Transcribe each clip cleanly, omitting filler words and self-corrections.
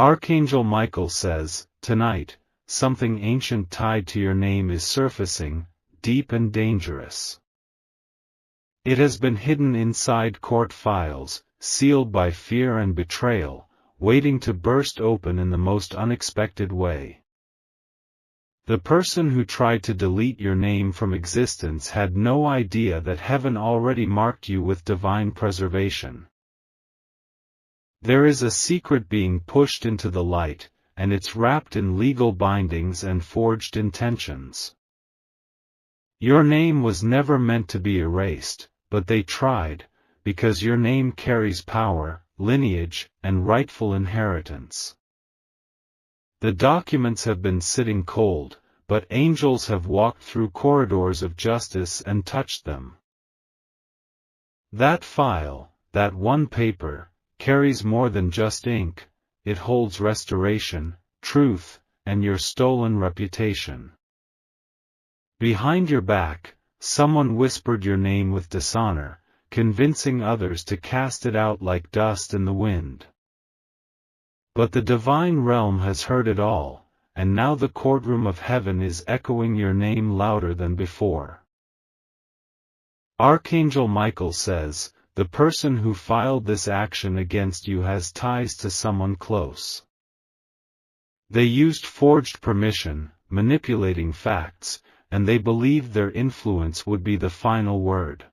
Archangel Michael says, "Tonight, something ancient tied to your name is surfacing, deep and dangerous. It has been hidden inside court files, sealed by fear and betrayal, waiting to burst open in the most unexpected way." The person who tried to delete your name from existence had no idea that heaven already marked you with divine preservation. There is a secret being pushed into the light, and it's wrapped in legal bindings and forged intentions. Your name was never meant to be erased, but they tried, because your name carries power, lineage, and rightful inheritance. The documents have been sitting cold, but angels have walked through corridors of justice and touched them. That file, that one paper, carries more than just ink. It holds restoration, truth, and your stolen reputation. Behind your back, someone whispered your name with dishonor, convincing others to cast it out like dust in the wind. But the divine realm has heard it all, and now the courtroom of heaven is echoing your name louder than before. Archangel Michael says, "The person who filed this action against you has ties to someone close. They used forged permission, manipulating facts, and they believed their influence would be the final word.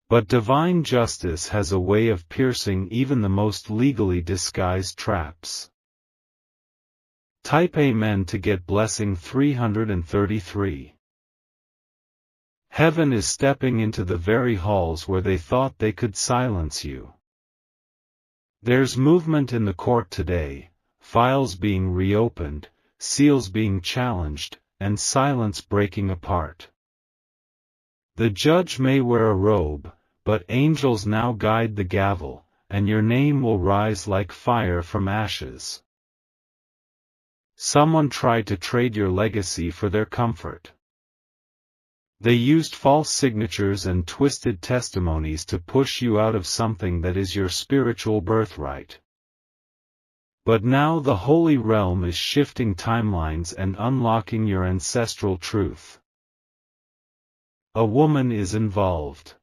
But divine justice has a way of piercing even the most legally disguised traps." Type Amen to get blessing 333. Heaven is stepping into the very halls where they thought they could silence you. There's movement in the court today, files being reopened, seals being challenged, and silence breaking apart. The judge may wear a robe, but angels now guide the gavel, and your name will rise like fire from ashes. Someone tried to trade your legacy for their comfort. They used false signatures and twisted testimonies to push you out of something that is your spiritual birthright. But now the holy realm is shifting timelines and unlocking your ancestral truth. A woman is involved.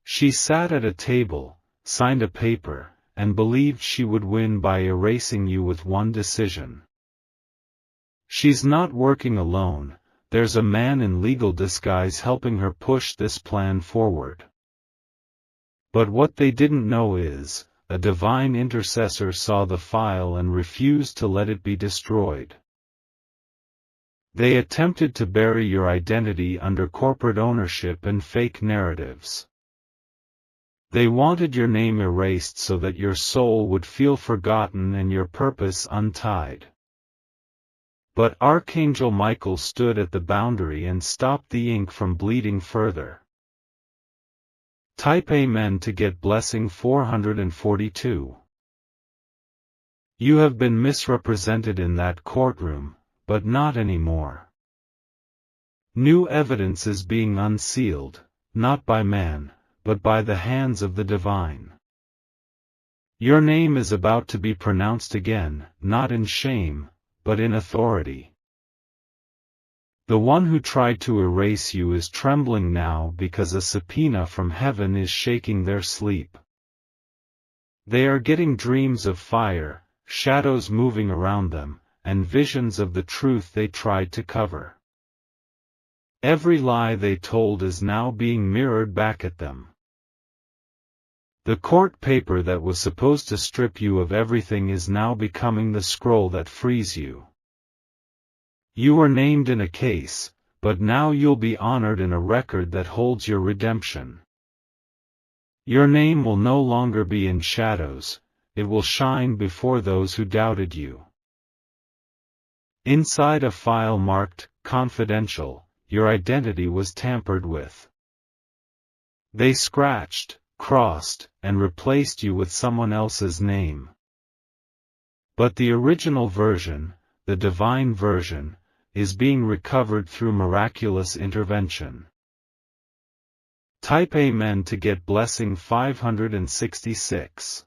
She sat at a table, signed a paper, and believed she would win by erasing you with one decision. She's not working alone. There's a man in legal disguise helping her push this plan forward. But what they didn't know is, a divine intercessor saw the file and refused to let it be destroyed. They attempted to bury your identity under corporate ownership and fake narratives. They wanted your name erased so that your soul would feel forgotten and your purpose untied. But Archangel Michael stood at the boundary and stopped the ink from bleeding further. Type Amen to get blessing 442. You have been misrepresented in that courtroom, but not anymore. New evidence is being unsealed, not by man, but by the hands of the divine. Your name is about to be pronounced again, not in shame, but in authority. The one who tried to erase you is trembling now because a subpoena from heaven is shaking their sleep. They are getting dreams of fire, shadows moving around them, and visions of the truth they tried to cover. Every lie they told is now being mirrored back at them. The court paper that was supposed to strip you of everything is now becoming the scroll that frees you. You were named in a case, but now you'll be honored in a record that holds your redemption. Your name will no longer be in shadows, it will shine before those who doubted you. Inside a file marked "Confidential," your identity was tampered with. They scratched, crossed, and replaced you with someone else's name. But the original version, the divine version, is being recovered through miraculous intervention. Type Amen to get blessing 566.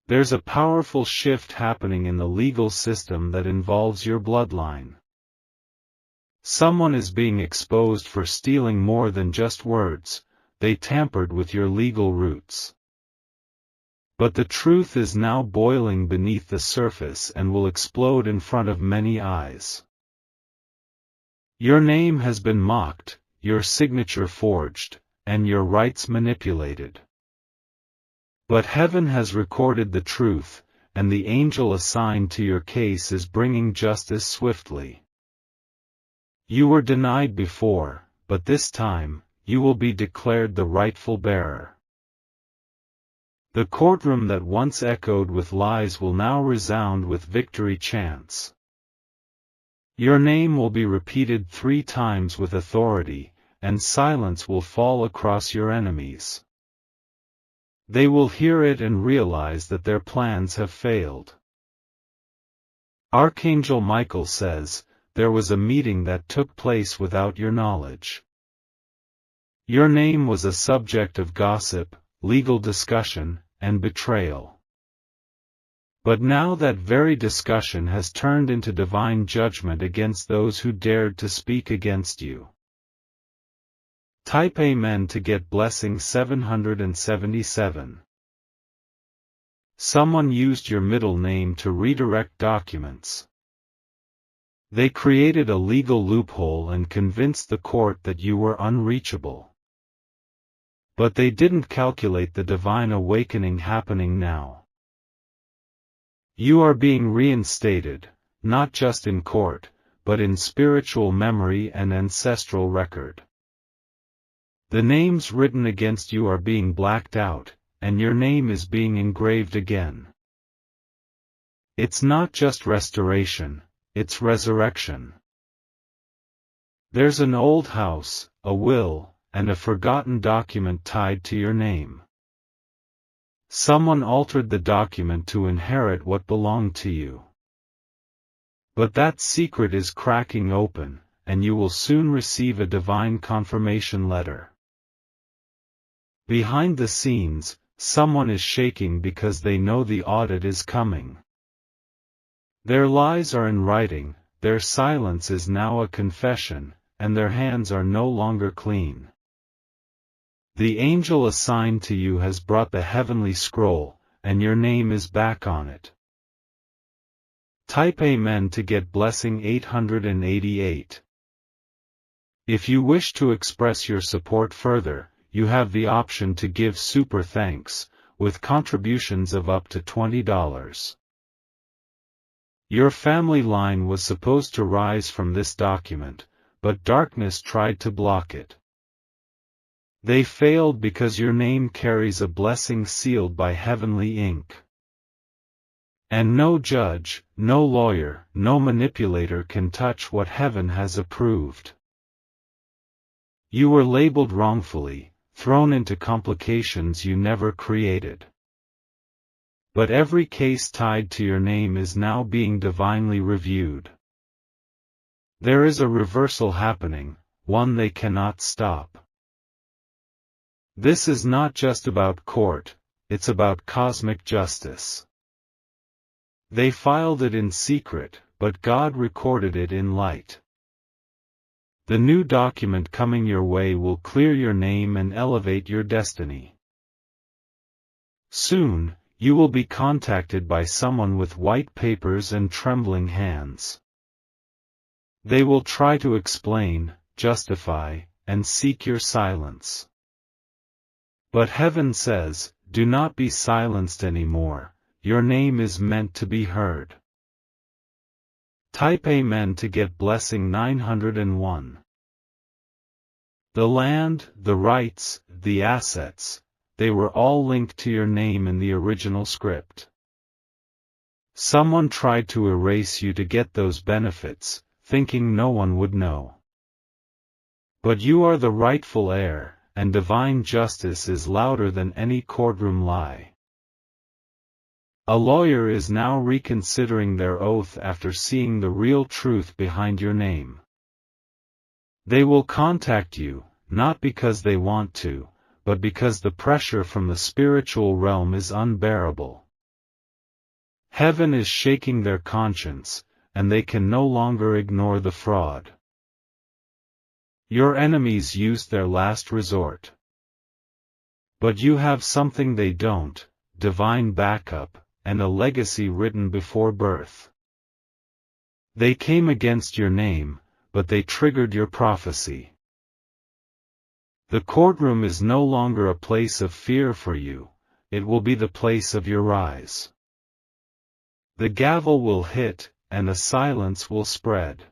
There's a powerful shift happening in the legal system that involves your bloodline. Someone is being exposed for stealing more than just words. They tampered with your legal roots. But the truth is now boiling beneath the surface and will explode in front of many eyes. Your name has been mocked, your signature forged, and your rights manipulated. But heaven has recorded the truth, and the angel assigned to your case is bringing justice swiftly. You were denied before, but this time, you will be declared the rightful bearer. The courtroom that once echoed with lies will now resound with victory chants. Your name will be repeated 3 times with authority, and silence will fall across your enemies. They will hear it and realize that their plans have failed. Archangel Michael says, there was a meeting that took place without your knowledge. Your name was a subject of gossip, legal discussion, and betrayal. But now that very discussion has turned into divine judgment against those who dared to speak against you. Type Amen to get blessing 777. Someone used your middle name to redirect documents. They created a legal loophole and convinced the court that you were unreachable. But they didn't calculate the divine awakening happening now. You are being reinstated, not just in court, but in spiritual memory and ancestral record. The names written against you are being blacked out, and your name is being engraved again. It's not just restoration, it's resurrection. There's an old house, a will, and a forgotten document tied to your name. Someone altered the document to inherit what belonged to you. But that secret is cracking open, and you will soon receive a divine confirmation letter. Behind the scenes, someone is shaking because they know the audit is coming. Their lies are in writing, their silence is now a confession, and their hands are no longer clean. The angel assigned to you has brought the heavenly scroll, and your name is back on it. Type Amen to get blessing 888. If you wish to express your support further, you have the option to give super thanks, with contributions of up to $20. Your family line was supposed to rise from this document, but darkness tried to block it. They failed because your name carries a blessing sealed by heavenly ink. And no judge, no lawyer, no manipulator can touch what heaven has approved. You were labeled wrongfully, thrown into complications you never created. But every case tied to your name is now being divinely reviewed. There is a reversal happening, one they cannot stop. This is not just about court, it's about cosmic justice. They filed it in secret, but God recorded it in light. The new document coming your way will clear your name and elevate your destiny. Soon, you will be contacted by someone with white papers and trembling hands. They will try to explain, justify, and seek your silence. But heaven says, do not be silenced anymore, your name is meant to be heard. Type Amen to get blessing 901. The land, the rights, the assets, they were all linked to your name in the original script. Someone tried to erase you to get those benefits, thinking no one would know. But you are the rightful heir, and divine justice is louder than any courtroom lie. A lawyer is now reconsidering their oath after seeing the real truth behind your name. They will contact you, not because they want to, but because the pressure from the spiritual realm is unbearable. Heaven is shaking their conscience, and they can no longer ignore the fraud. Your enemies used their last resort. But you have something they don't, divine backup, and a legacy written before birth. They came against your name, but they triggered your prophecy. The courtroom is no longer a place of fear for you, it will be the place of your rise. The gavel will hit, and a silence will spread.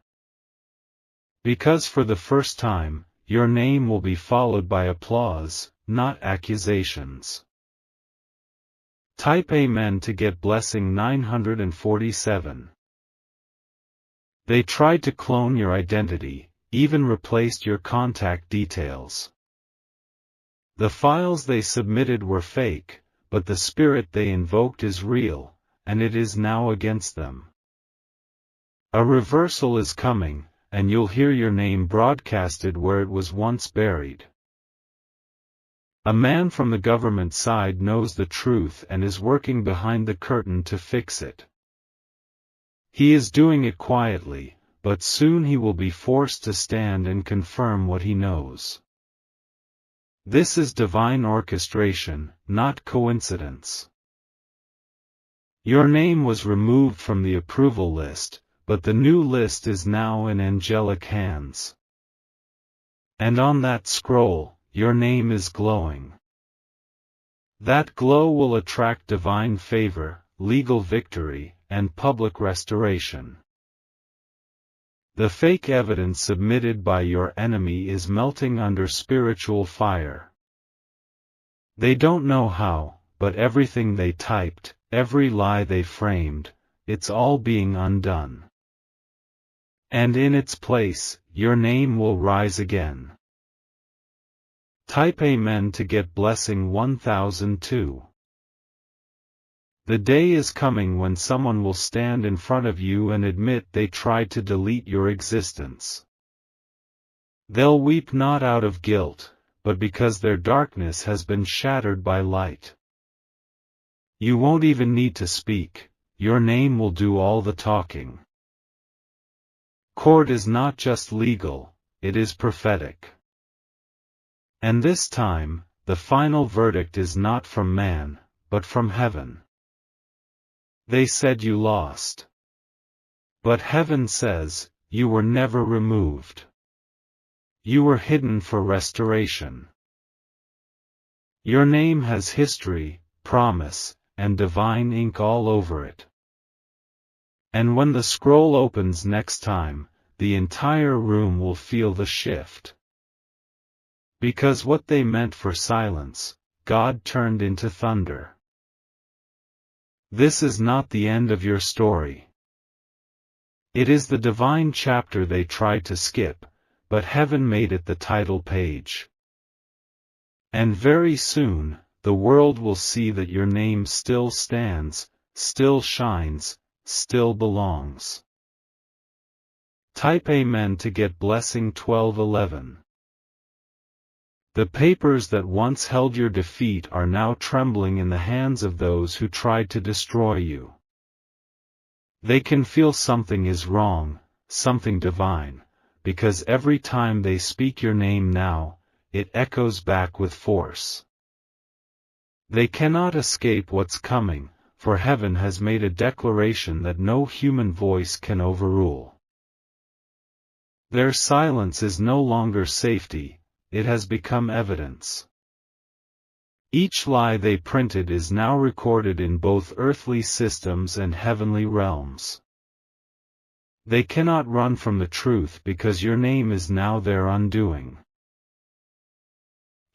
Because for the first time, your name will be followed by applause, not accusations. Type Amen to get blessing 947. They tried to clone your identity, even replaced your contact details. The files they submitted were fake, but the spirit they invoked is real, and it is now against them. A reversal is coming, and you'll hear your name broadcasted where it was once buried. A man from the government side knows the truth and is working behind the curtain to fix it. He is doing it quietly, but soon he will be forced to stand and confirm what he knows. This is divine orchestration, not coincidence. Your name was removed from the approval list, but the new list is now in angelic hands. And on that scroll, your name is glowing. That glow will attract divine favor, legal victory, and public restoration. The fake evidence submitted by your enemy is melting under spiritual fire. They don't know how, but everything they typed, every lie they framed, it's all being undone. And in its place, your name will rise again. Type Amen to get blessing 1002. The day is coming when someone will stand in front of you and admit they tried to delete your existence. They'll weep not out of guilt, but because their darkness has been shattered by light. You won't even need to speak, your name will do all the talking. Court is not just legal, it is prophetic. And this time, the final verdict is not from man, but from heaven. They said you lost. But heaven says, you were never removed. You were hidden for restoration. Your name has history, promise, and divine ink all over it. And when the scroll opens next time, the entire room will feel the shift. Because what they meant for silence, God turned into thunder. This is not the end of your story. It is the divine chapter they tried to skip, but heaven made it the title page. And very soon, the world will see that your name still stands, still shines, still belongs. Type Amen to get blessing 1211. The papers that once held your defeat are now trembling in the hands of those who tried to destroy you. They can feel something is wrong, something divine, because every time they speak your name now, it echoes back with force. They cannot escape what's coming, for heaven has made a declaration that no human voice can overrule. Their silence is no longer safety, it has become evidence. Each lie they printed is now recorded in both earthly systems and heavenly realms. They cannot run from the truth because your name is now their undoing.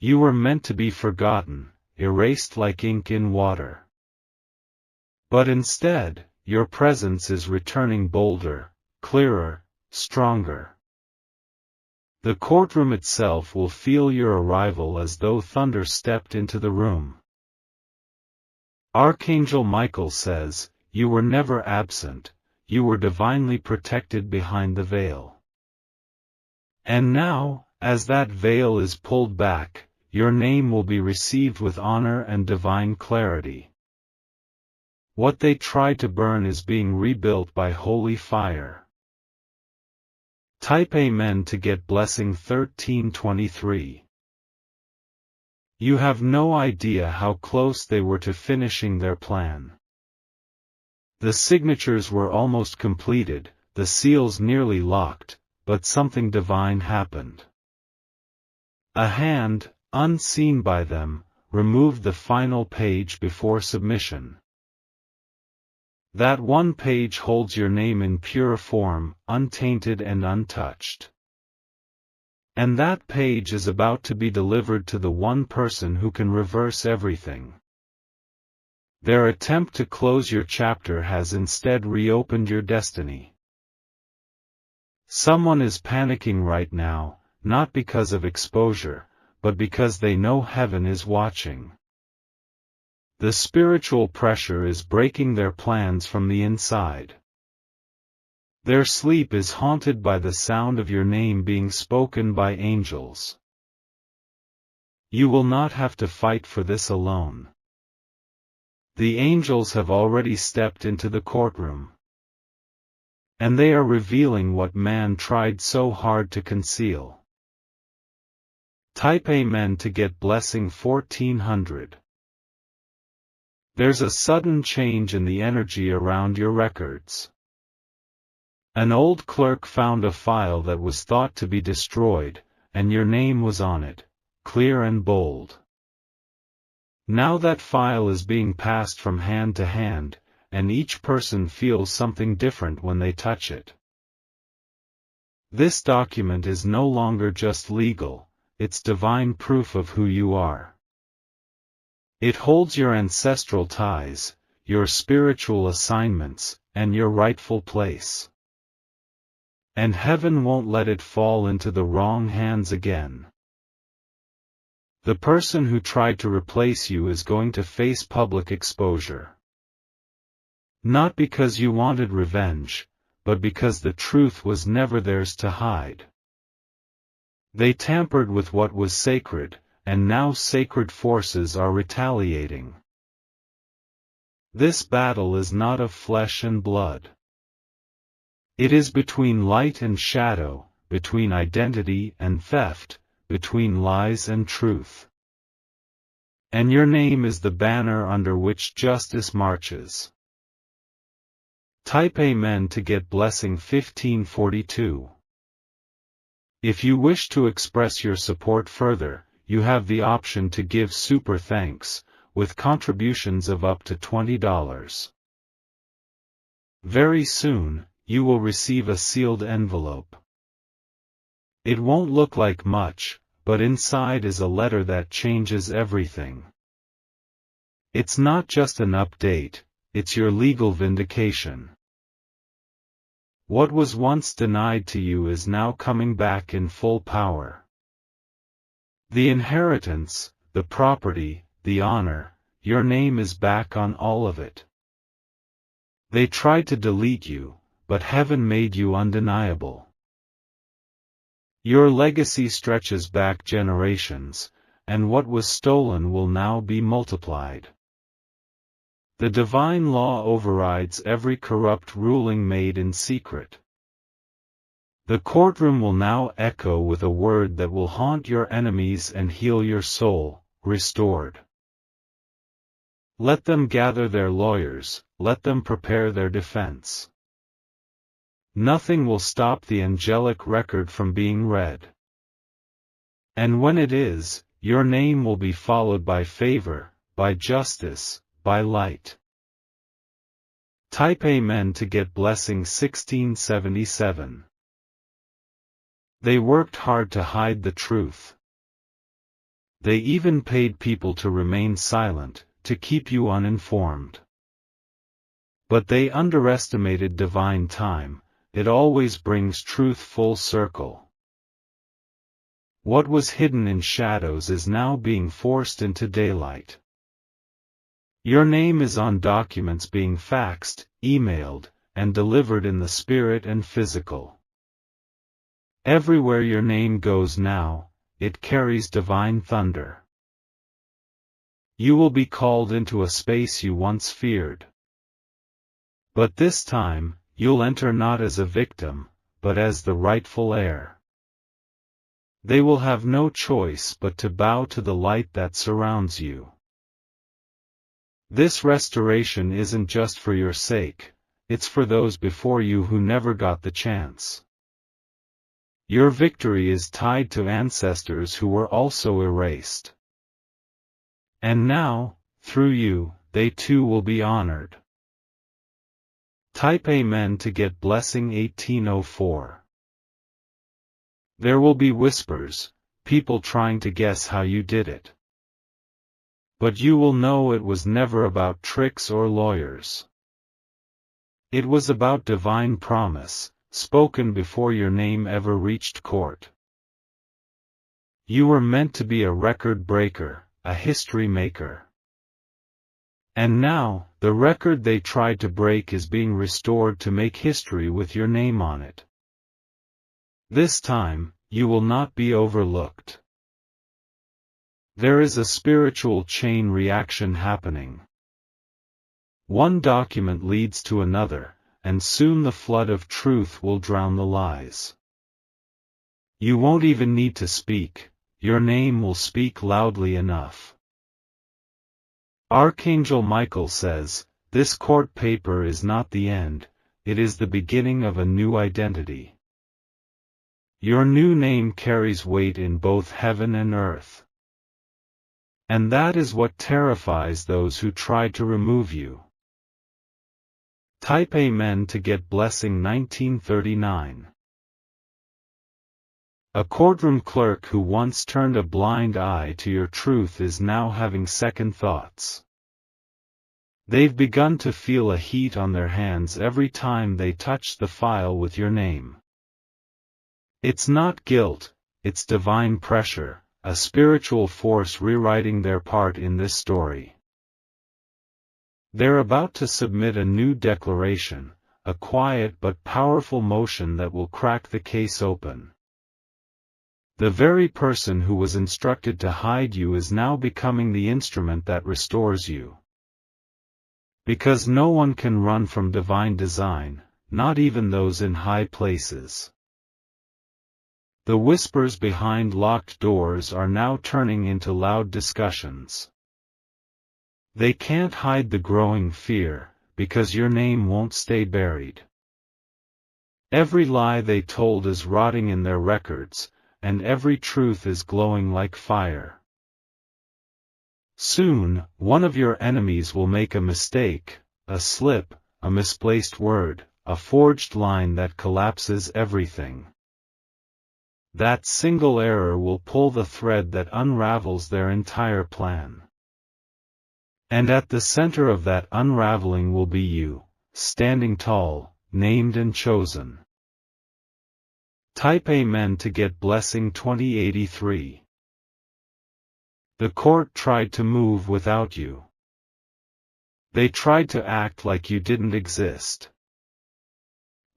You were meant to be forgotten, erased like ink in water. But instead, your presence is returning bolder, clearer, stronger. The courtroom itself will feel your arrival as though thunder stepped into the room. Archangel Michael says, you were never absent, you were divinely protected behind the veil. And now, as that veil is pulled back, your name will be received with honor and divine clarity. What they try to burn is being rebuilt by holy fire. Type Amen to get blessing 1323. You have no idea how close they were to finishing their plan. The signatures were almost completed, the seals nearly locked, but something divine happened. A hand, unseen by them, removed the final page before submission. That one page holds your name in pure form, untainted and untouched. And that page is about to be delivered to the one person who can reverse everything. Their attempt to close your chapter has instead reopened your destiny. Someone is panicking right now, not because of exposure, but because they know heaven is watching. The spiritual pressure is breaking their plans from the inside. Their sleep is haunted by the sound of your name being spoken by angels. You will not have to fight for this alone. The angels have already stepped into the courtroom. And they are revealing what man tried so hard to conceal. Type Amen to get blessing 1400. There's a sudden change in the energy around your records. An old clerk found a file that was thought to be destroyed, and your name was on it, clear and bold. Now that file is being passed from hand to hand, and each person feels something different when they touch it. This document is no longer just legal, it's divine proof of who you are. It holds your ancestral ties, your spiritual assignments, and your rightful place. And heaven won't let it fall into the wrong hands again. The person who tried to replace you is going to face public exposure. Not because you wanted revenge, but because the truth was never theirs to hide. They tampered with what was sacred, and now sacred forces are retaliating. This battle is not of flesh and blood. It is between light and shadow, between identity and theft, between lies and truth. And your name is the banner under which justice marches. Type Amen to get blessing 1542. If you wish to express your support further, you have the option to give super thanks, with contributions of up to $20. Very soon, you will receive a sealed envelope. It won't look like much, but inside is a letter that changes everything. It's not just an update, it's your legal vindication. What was once denied to you is now coming back in full power. The inheritance, the property, the honor, your name is back on all of it. They tried to delete you, but heaven made you undeniable. Your legacy stretches back generations, and what was stolen will now be multiplied. The divine law overrides every corrupt ruling made in secret. The courtroom will now echo with a word that will haunt your enemies and heal your soul, restored. Let them gather their lawyers, let them prepare their defense. Nothing will stop the angelic record from being read. And when it is, your name will be followed by favor, by justice, by light. Type Amen to get blessing 1677. They worked hard to hide the truth. They even paid people to remain silent, to keep you uninformed. But they underestimated divine time. It always brings truth full circle. What was hidden in shadows is now being forced into daylight. Your name is on documents being faxed, emailed, and delivered in the spirit and physical. Everywhere your name goes now, it carries divine thunder. You will be called into a space you once feared. But this time, you'll enter not as a victim, but as the rightful heir. They will have no choice but to bow to the light that surrounds you. This restoration isn't just for your sake, it's for those before you who never got the chance. Your victory is tied to ancestors who were also erased. And now, through you, they too will be honored. Type Amen to get blessing 1804. There will be whispers, people trying to guess how you did it. But you will know it was never about tricks or lawyers. It was about divine promise, spoken before your name ever reached court. You were meant to be a record breaker, a history maker. And now, the record they tried to break is being restored to make history with your name on it. This time, you will not be overlooked. There is a spiritual chain reaction happening. One document leads to another, and soon the flood of truth will drown the lies. You won't even need to speak, your name will speak loudly enough. Archangel Michael says, this court paper is not the end, it is the beginning of a new identity. Your new name carries weight in both heaven and earth. And that is what terrifies those who try to remove you. Type Amen to get blessing 1939. A courtroom clerk who once turned a blind eye to your truth is now having second thoughts. They've begun to feel a heat on their hands every time they touch the file with your name. It's not guilt, it's divine pressure, a spiritual force rewriting their part in this story. They're about to submit a new declaration, a quiet but powerful motion that will crack the case open. The very person who was instructed to hide you is now becoming the instrument that restores you. Because no one can run from divine design, not even those in high places. The whispers behind locked doors are now turning into loud discussions. They can't hide the growing fear, because your name won't stay buried. Every lie they told is rotting in their records, and every truth is glowing like fire. Soon, one of your enemies will make a mistake, a slip, a misplaced word, a forged line that collapses everything. That single error will pull the thread that unravels their entire plan. And at the center of that unraveling will be you, standing tall, named and chosen. Type Amen to get blessing 2083. The court tried to move without you. They tried to act like you didn't exist.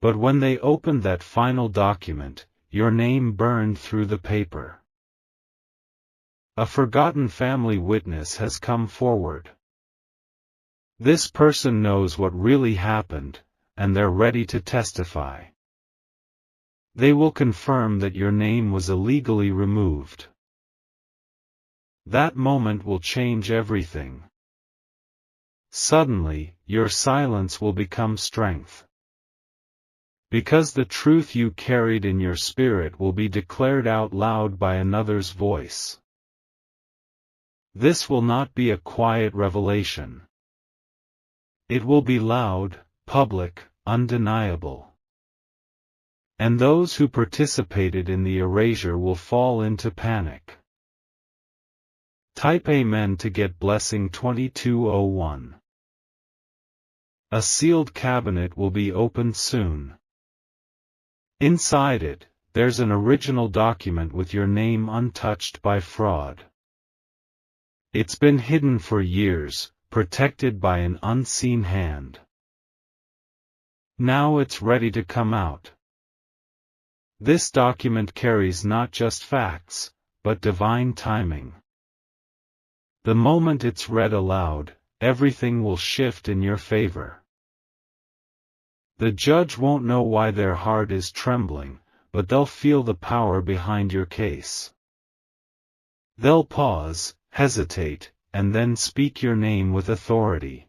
But when they opened that final document, your name burned through the paper. A forgotten family witness has come forward. This person knows what really happened, and they're ready to testify. They will confirm that your name was illegally removed. That moment will change everything. Suddenly, your silence will become strength. Because the truth you carried in your spirit will be declared out loud by another's voice. This will not be a quiet revelation. It will be loud, public, undeniable. And those who participated in the erasure will fall into panic. Type Amen to get blessing 2201. A sealed cabinet will be opened soon. Inside it, there's an original document with your name untouched by fraud. It's been hidden for years, protected by an unseen hand. Now it's ready to come out. This document carries not just facts, but divine timing. The moment it's read aloud, everything will shift in your favor. The judge won't know why their heart is trembling, but they'll feel the power behind your case. They'll pause, hesitate, and then speak your name with authority.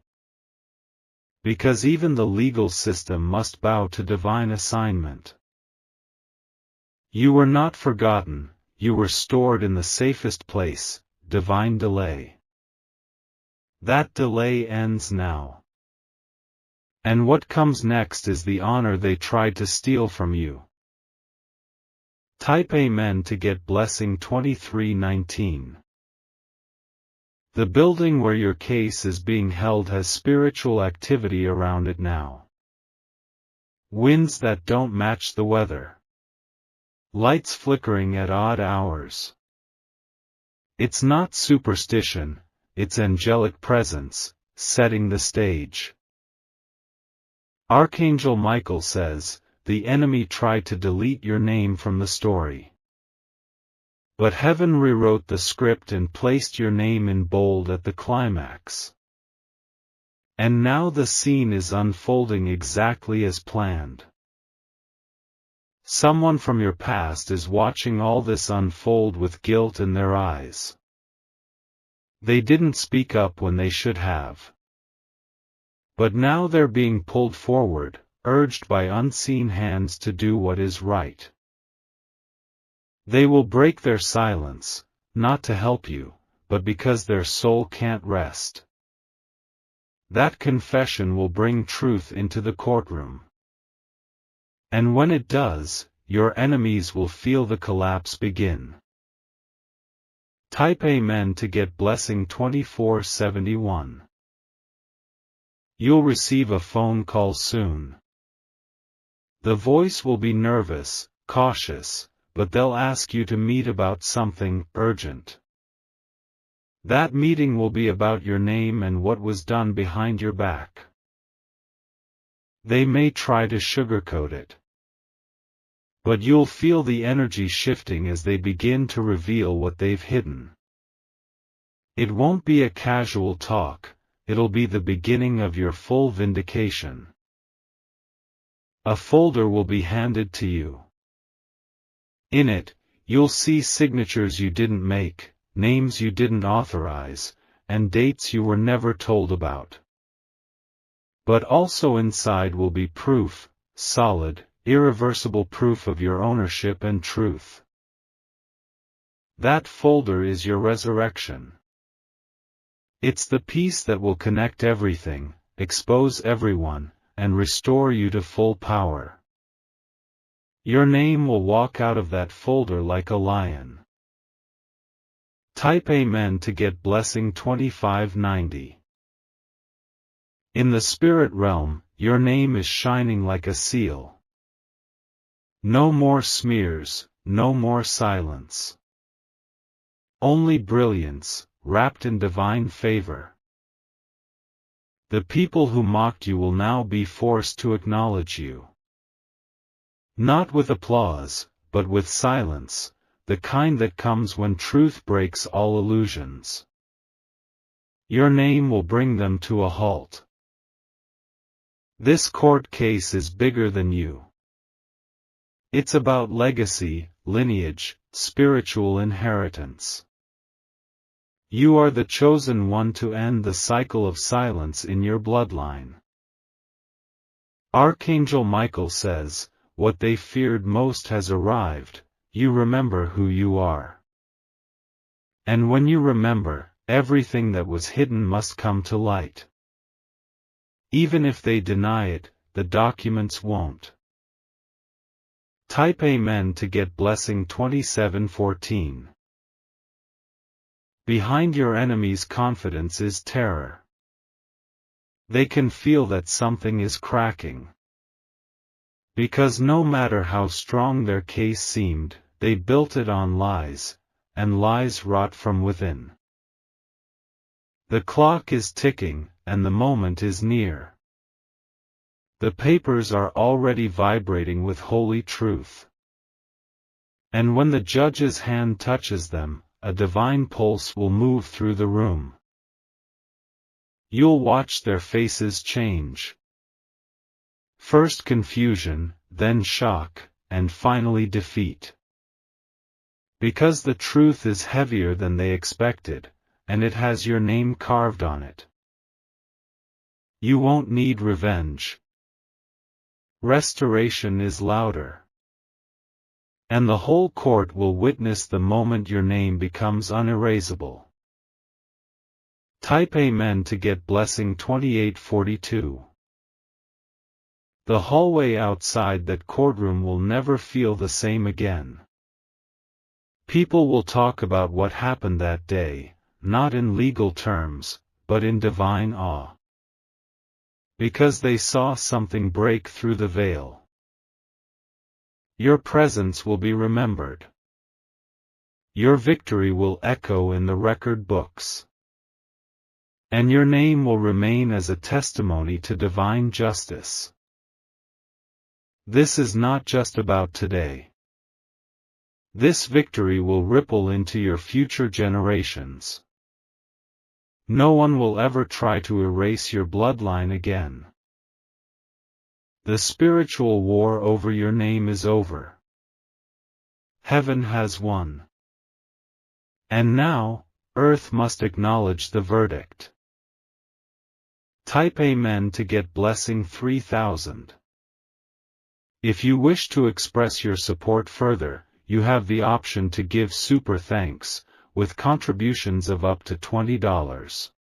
Because even the legal system must bow to divine assignment. You were not forgotten, you were stored in the safest place, divine delay. That delay ends now. And what comes next is the honor they tried to steal from you. Type Amen to get blessing 2319. The building where your case is being held has spiritual activity around it now. Winds that don't match the weather. Lights flickering at odd hours. It's not superstition, it's angelic presence, setting the stage. Archangel Michael says, the enemy tried to delete your name from the story. But heaven rewrote the script and placed your name in bold at the climax. And now the scene is unfolding exactly as planned. Someone from your past is watching all this unfold with guilt in their eyes. They didn't speak up when they should have. But now they're being pulled forward, urged by unseen hands to do what is right. They will break their silence, not to help you, but because their soul can't rest. That confession will bring truth into the courtroom. And when it does, your enemies will feel the collapse begin. Type Amen to get blessing 2471. You'll receive a phone call soon. The voice will be nervous, cautious, but they'll ask you to meet about something urgent. That meeting will be about your name and what was done behind your back. They may try to sugarcoat it. But you'll feel the energy shifting as they begin to reveal what they've hidden. It won't be a casual talk, it'll be the beginning of your full vindication. A folder will be handed to you. In it, you'll see signatures you didn't make, names you didn't authorize, and dates you were never told about. But also inside will be proof, solid, irreversible proof of your ownership and truth. That folder is your resurrection. It's the piece that will connect everything, expose everyone, and restore you to full power. Your name will walk out of that folder like a lion. Type Amen to get blessing 2590. In the spirit realm, your name is shining like a seal. No more smears, no more silence. Only brilliance, wrapped in divine favor. The people who mocked you will now be forced to acknowledge you. Not with applause, but with silence, the kind that comes when truth breaks all illusions. Your name will bring them to a halt. This court case is bigger than you. It's about legacy, lineage, spiritual inheritance. You are the chosen one to end the cycle of silence in your bloodline. Archangel Michael says, what they feared most has arrived, you remember who you are. And when you remember, everything that was hidden must come to light. Even if they deny it, the documents won't. Type Amen to get blessing 2714. Behind your enemy's confidence is terror. They can feel that something is cracking. Because no matter how strong their case seemed, they built it on lies, and lies rot from within. The clock is ticking, and the moment is near. The papers are already vibrating with holy truth. And when the judge's hand touches them, a divine pulse will move through the room. You'll watch their faces change. First confusion, then shock, and finally defeat. Because the truth is heavier than they expected, and it has your name carved on it. You won't need revenge. Restoration is louder. And the whole court will witness the moment your name becomes unerasable. Type Amen to get blessing 2842. The hallway outside that courtroom will never feel the same again. People will talk about what happened that day, not in legal terms, but in divine awe. Because they saw something break through the veil. Your presence will be remembered. Your victory will echo in the record books. And your name will remain as a testimony to divine justice. This is not just about today. This victory will ripple into your future generations. No one will ever try to erase your bloodline again. The spiritual war over your name is over. Heaven has won. And now, earth must acknowledge the verdict. Type Amen to get blessing 3000. If you wish to express your support further, you have the option to give super thanks, with contributions of up to $20.